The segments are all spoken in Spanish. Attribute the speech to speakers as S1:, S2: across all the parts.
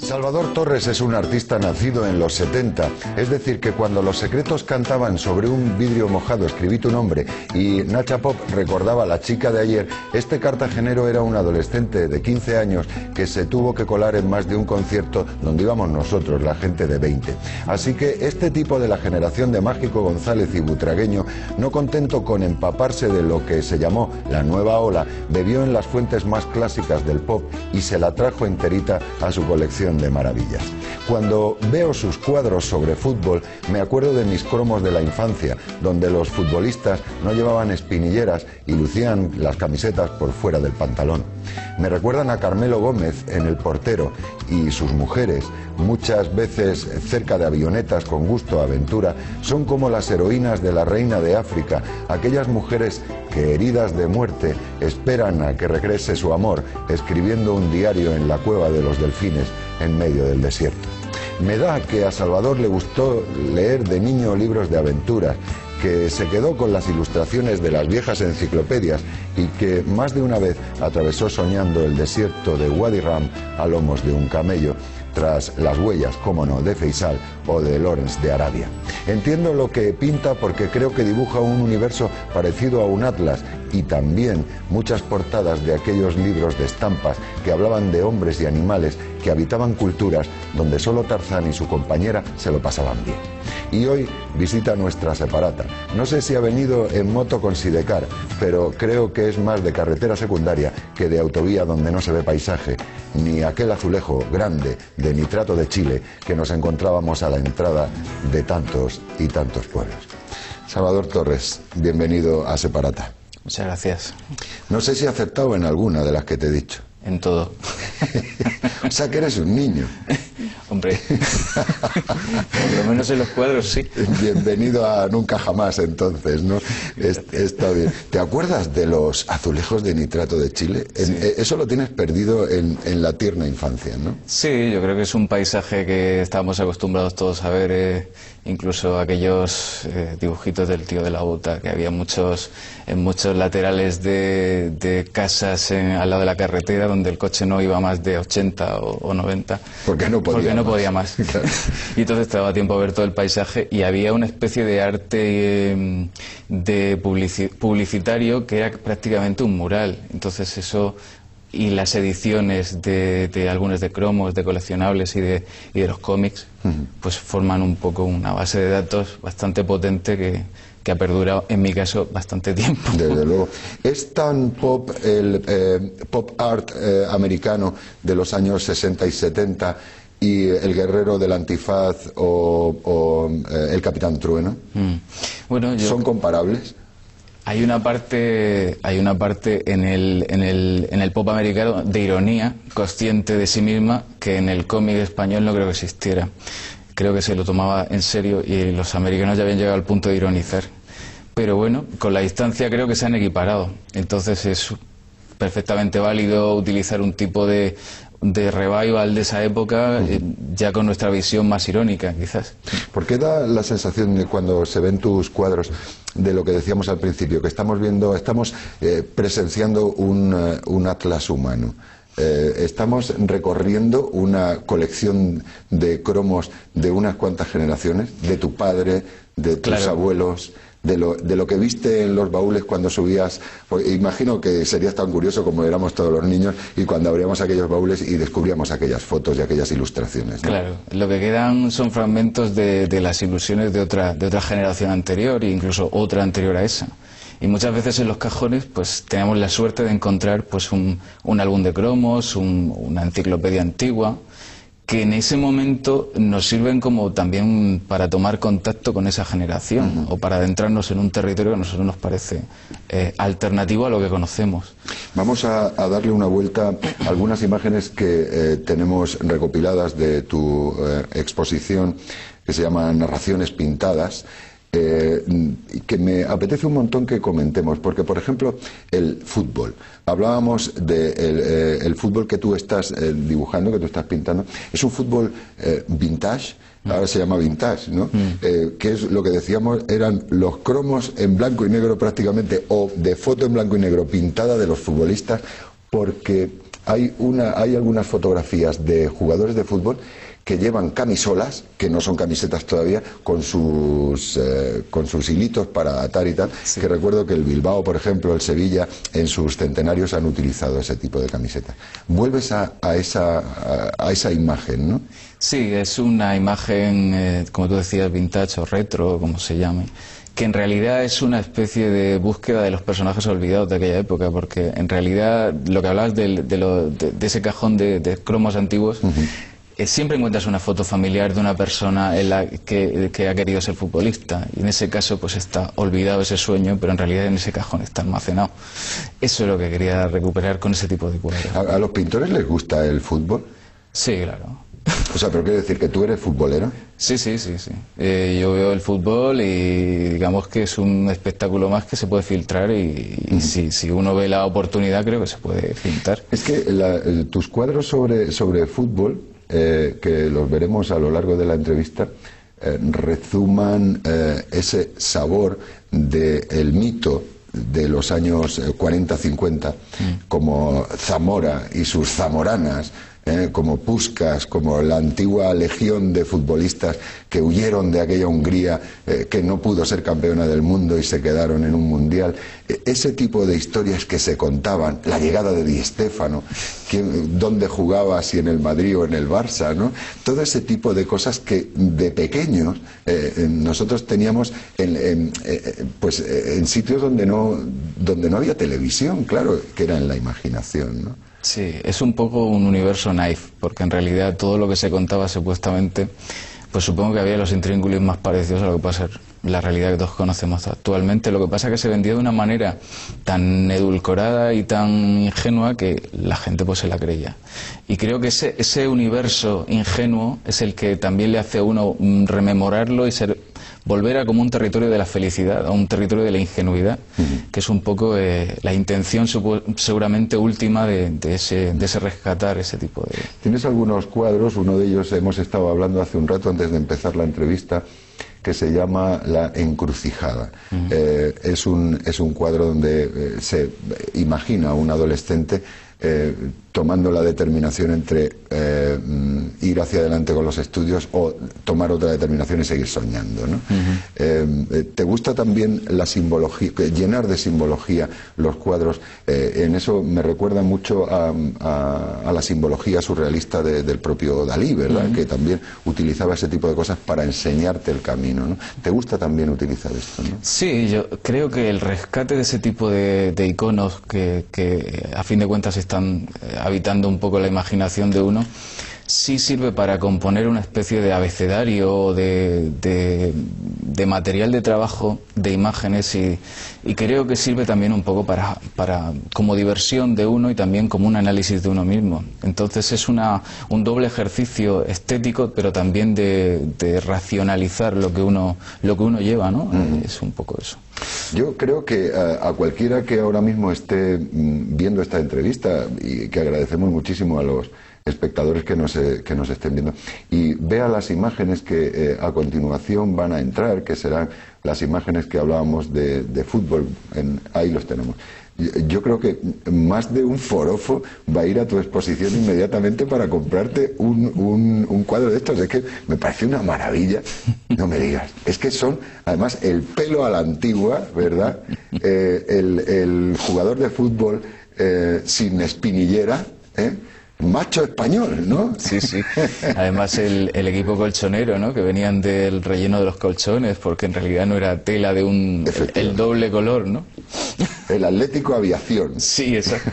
S1: Salvador Torres es un artista nacido en los 70, es decir, que cuando Los Secretos cantaban sobre un vidrio mojado, escribí tu nombre, y Nacha Pop recordaba a la chica de ayer, este cartagenero era un adolescente de 15 años que se tuvo que colar en más de un concierto donde íbamos nosotros, la gente de 20. Así que este tipo de la generación de Mágico González y Butragueño, no contento con empaparse de lo que se llamó la nueva ola, bebió en las fuentes más clásicas del pop y se la trajo enterita a su colección de maravillas. Cuando veo sus cuadros sobre fútbol, me acuerdo de mis cromos de la infancia, donde los futbolistas no llevaban espinilleras y lucían las camisetas por fuera del pantalón. Me recuerdan a Carmelo Gómez en El Portero y sus mujeres, muchas veces cerca de avionetas con gusto a aventura, son como las heroínas de La Reina de África, aquellas mujeres que, heridas de muerte, esperan a que regrese su amor, escribiendo un diario en la cueva de los delfines en medio del desierto. Me da que a Salvador le gustó leer de niño libros de aventuras, que se quedó con las ilustraciones de las viejas enciclopedias y que más de una vez atravesó soñando el desierto de Wadi Ram a lomos de un camello, tras las huellas, cómo no, de Faisal o de Lawrence de Arabia. Entiendo lo que pinta porque creo que dibuja un universo parecido a un atlas y también muchas portadas de aquellos libros de estampas que hablaban de hombres y animales que habitaban culturas donde solo Tarzán y su compañera se lo pasaban bien. Y hoy visita nuestra separata. No sé si ha venido en moto con Sidecar, pero creo que es más de carretera secundaria que de autovía donde no se ve paisaje, ni aquel azulejo grande de nitrato de Chile que nos encontrábamos a la entrada de tantos y tantos pueblos. Salvador Torres, bienvenido a Separata.
S2: Muchas gracias.
S1: No sé si he acertado en alguna de las que te he dicho.
S2: En todo.
S1: O sea que eres un niño.
S2: Hombre, por lo menos en los cuadros sí.
S1: Bienvenido a Nunca Jamás, entonces, ¿no? Está bien. ¿Te acuerdas de los azulejos de nitrato de Chile?
S2: Sí.
S1: Eso lo tienes perdido en la tierna infancia, ¿no?
S2: Sí, yo creo que es un paisaje que estábamos acostumbrados todos a ver, incluso aquellos dibujitos del tío de la bota, que había en muchos laterales de casas al lado de la carretera, donde el coche no iba más de 80 o 90.
S1: Porque no podía
S2: más.
S1: Claro.
S2: Y entonces te daba tiempo a ver todo el paisaje y había una especie de arte publicitario que era prácticamente un mural. Entonces eso, y las ediciones de algunos de cromos, de coleccionables y de los cómics, pues forman un poco una base de datos bastante potente que ha perdurado, en mi caso, bastante tiempo.
S1: Desde luego. ¿Es tan pop el pop art americano de los años 60 y 70 y el guerrero del antifaz o el Capitán Trueno?
S2: Bueno,
S1: ¿Son comparables?
S2: Hay una parte en el pop americano de ironía, consciente de sí misma, que en el cómic español no creo que existiera. Creo que se lo tomaba en serio y los americanos ya habían llegado al punto de ironizar. Pero bueno, con la distancia creo que se han equiparado. Entonces es perfectamente válido utilizar un tipo de revival de esa época, ya con nuestra visión más irónica, quizás.
S1: ¿Por qué da la sensación de cuando se ven tus cuadros de lo que decíamos al principio, que estamos presenciando un atlas humano? Estamos recorriendo una colección de cromos de unas cuantas generaciones, de tu padre, de tus abuelos, de lo que viste en los baúles cuando subías. Pues imagino que serías tan curioso como éramos todos los niños y cuando abríamos aquellos baúles y descubríamos aquellas fotos y aquellas ilustraciones, ¿no?
S2: Claro, lo que quedan son fragmentos de las ilusiones de otra generación anterior e incluso otra anterior a esa. Y muchas veces en los cajones pues tenemos la suerte de encontrar pues un álbum de cromos, una enciclopedia antigua, que en ese momento nos sirven como también para tomar contacto con esa generación o para adentrarnos en un territorio que a nosotros nos parece alternativo a lo que conocemos.
S1: Vamos a darle una vuelta a algunas imágenes que tenemos recopiladas de tu exposición, que se llama Narraciones Pintadas, que me apetece un montón que comentemos, porque por ejemplo el fútbol, hablábamos del fútbol que tú estás dibujando, que tú estás pintando, es un fútbol vintage, ahora se llama vintage, ¿no? Que es lo que decíamos, eran los cromos en blanco y negro prácticamente, o de foto en blanco y negro pintada de los futbolistas, porque hay algunas fotografías de jugadores de fútbol que llevan camisolas, que no son camisetas todavía, con sus hilitos para atar y tal, sí. Que recuerdo que el Bilbao, por ejemplo, el Sevilla, en sus centenarios han utilizado ese tipo de camisetas. Vuelves a esa imagen, ¿no?
S2: Sí, es una imagen, como tú decías, vintage o retro, como se llame, que en realidad es una especie de búsqueda de los personajes olvidados de aquella época, porque en realidad lo que hablabas de ese cajón de cromos antiguos, siempre encuentras una foto familiar de una persona en la que ha querido ser futbolista, y en ese caso pues está olvidado ese sueño, pero en realidad en ese cajón está almacenado. Eso es lo que quería recuperar con ese tipo de cuadros.
S1: ¿A los pintores les gusta el fútbol?
S2: Sí, claro.
S1: O sea, ¿pero quiere decir que tú eres futbolero?
S2: Sí. Yo veo el fútbol y digamos que es un espectáculo más que se puede filtrar y si uno ve la oportunidad creo que se puede filtrar.
S1: Es que tus cuadros sobre fútbol, que los veremos a lo largo de la entrevista, rezuman ese sabor del mito de los años 40-50, como Zamora y sus zamoranas, como Puskás, como la antigua legión de futbolistas que huyeron de aquella Hungría que no pudo ser campeona del mundo y se quedaron en un mundial. Ese tipo de historias que se contaban, la llegada de Di Stéfano, dónde jugaba, si en el Madrid o en el Barça, ¿no? Todo ese tipo de cosas que de pequeños nosotros teníamos en sitios donde no había televisión, claro, que era en la imaginación, ¿no?
S2: Sí, es un poco un universo naif, porque en realidad todo lo que se contaba supuestamente, pues supongo que había los intríngulis más parecidos a lo que puede ser la realidad que todos conocemos actualmente. Lo que pasa es que se vendía de una manera tan edulcorada y tan ingenua que la gente pues se la creía. Y creo que ese universo ingenuo es el que también le hace a uno rememorarlo y volver a como un territorio de la felicidad, a un territorio de la ingenuidad, que es un poco la intención seguramente última de ese rescatar ese tipo de...
S1: Tienes algunos cuadros, uno de ellos hemos estado hablando hace un rato antes de empezar la entrevista, que se llama La Encrucijada. Es un cuadro donde se imagina a un adolescente tomando la determinación entre ir hacia adelante con los estudios o tomar otra determinación y seguir soñando, ¿no? ¿Te gusta también la simbología, llenar de simbología los cuadros? En eso me recuerda mucho a la simbología surrealista del propio Dalí, ¿verdad? Que también utilizaba ese tipo de cosas para enseñarte el camino, ¿no? ¿Te gusta también utilizar esto, no?
S2: Sí, yo creo que el rescate de ese tipo de iconos que a fin de cuentas están habitando un poco la imaginación de uno, sí sirve para componer una especie de abecedario de material de trabajo, de imágenes, y creo que sirve también un poco para como diversión de uno y también como un análisis de uno mismo. Entonces es un doble ejercicio estético, pero también de racionalizar lo que uno lleva, ¿no? Es un poco eso.
S1: Yo creo que a cualquiera que ahora mismo esté viendo esta entrevista, y que agradecemos muchísimo a los espectadores que nos estén viendo, y vea las imágenes que a continuación van a entrar, que serán las imágenes que hablábamos de fútbol, ahí los tenemos. Yo creo que más de un forofo va a ir a tu exposición inmediatamente para comprarte un cuadro de estos. Es que me parece una maravilla, no me digas. Es que son, además, el pelo a la antigua, ¿verdad? El jugador de fútbol sin espinillera, macho español, ¿no?
S2: Sí. Además el equipo colchonero, ¿no? Que venían del relleno de los colchones, porque en realidad no era tela de el doble color, ¿no?
S1: El Atlético Aviación.
S2: Sí, exacto.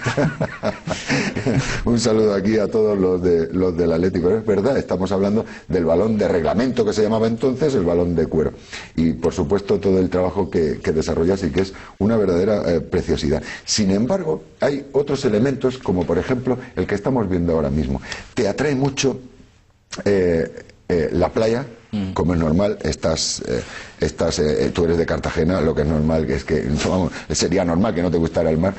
S1: Un saludo aquí a todos los del Atlético. Es verdad, estamos hablando del balón de reglamento que se llamaba entonces, el balón de cuero. Y por supuesto todo el trabajo que desarrollas y que es una verdadera preciosidad. Sin embargo, hay otros elementos, como por ejemplo el que estamos viendo ahora mismo. Te atrae mucho la playa. Como es normal, tú eres de Cartagena, lo que es normal es que, vamos, sería normal que no te gustara el mar,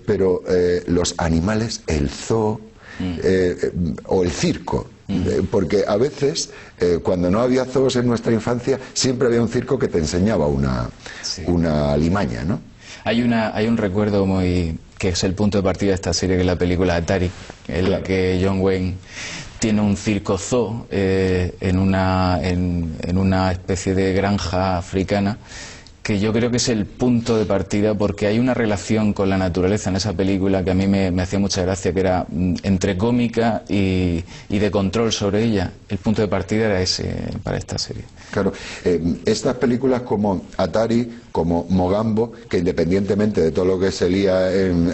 S1: pero los animales, el zoo o el circo, porque a veces cuando no había zoos en nuestra infancia siempre había un circo que te enseñaba una alimaña, ¿no?
S2: Hay un recuerdo que es el punto de partida de esta serie, que es la película Atari, en la que John Wayne tiene un circo zoo en una especie de granja africana, que yo creo que es el punto de partida, porque hay una relación con la naturaleza en esa película que a mí me hacía mucha gracia, que era entre cómica y de control sobre ella. El punto de partida era ese para esta serie.
S1: Claro, estas películas como Atari, como Mogambo, que independientemente de todo lo que se lía en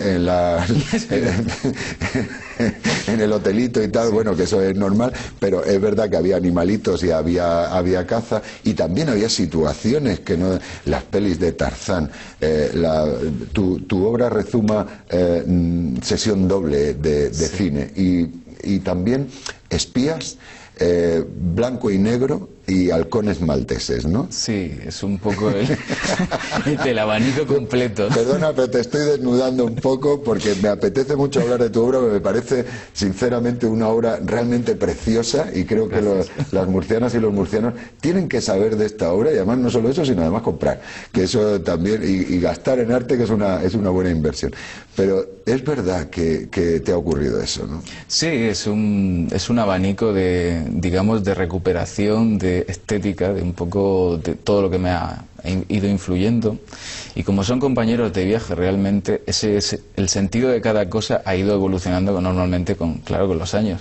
S1: el hotelito y tal, sí, bueno, que eso es normal, pero es verdad que había animalitos y había caza, y también había situaciones que no... Las pelis de Tarzán, tu obra rezuma sesión doble de cine, y también espías, blanco y negro y halcones malteses, ¿no?
S2: Sí, es un poco el abanico completo.
S1: Perdona, pero te estoy desnudando un poco porque me apetece mucho hablar de tu obra, porque me parece sinceramente una obra realmente preciosa, y creo que las murcianas y los murcianos tienen que saber de esta obra, y además no solo eso, sino además comprar, que eso también, y gastar en arte, que es una buena inversión. Pero es verdad que te ha ocurrido eso, ¿no?
S2: Sí, es un abanico de, digamos, de recuperación, de estética, de un poco de todo lo que me ha ido influyendo, y como son compañeros de viaje, realmente el sentido de cada cosa ha ido evolucionando normalmente con los años.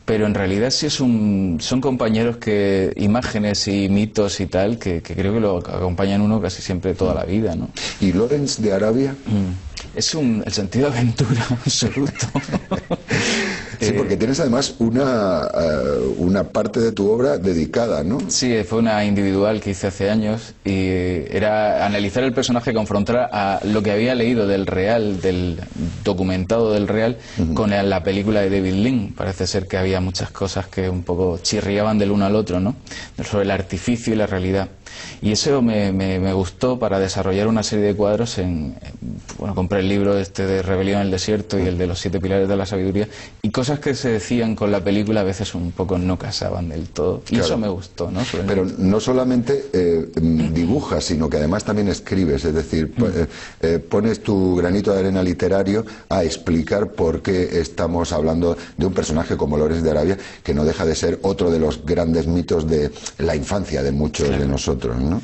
S2: Pero en realidad sí son compañeros, que imágenes y mitos y tal, que creo que lo acompañan uno casi siempre toda la vida, ¿no?
S1: ¿Y Lawrence de Arabia?
S2: Es el sentido de aventura absoluto.
S1: Sí, porque tienes además una parte de tu obra dedicada, ¿no?
S2: Sí, fue una individual que hice hace años, y era analizar el personaje, confrontar a lo que había leído del real, del documentado del real, con la película de David Lean. Parece ser que había muchas cosas que un poco chirriaban del uno al otro, ¿no? Sobre el artificio y la realidad. Y eso me gustó para desarrollar una serie de cuadros. Bueno, compré el libro de Rebelión en el Desierto y el de los 7 pilares de la sabiduría, y cosas que se decían con la película a veces un poco no casaban del todo, y claro, eso me gustó, ¿no?
S1: Pero no solamente dibujas, sino que además también escribes, es decir, pones tu granito de arena literario a explicar por qué estamos hablando de un personaje como Lawrence de Arabia, que no deja de ser otro de los grandes mitos de la infancia de muchos de nosotros, ¿no?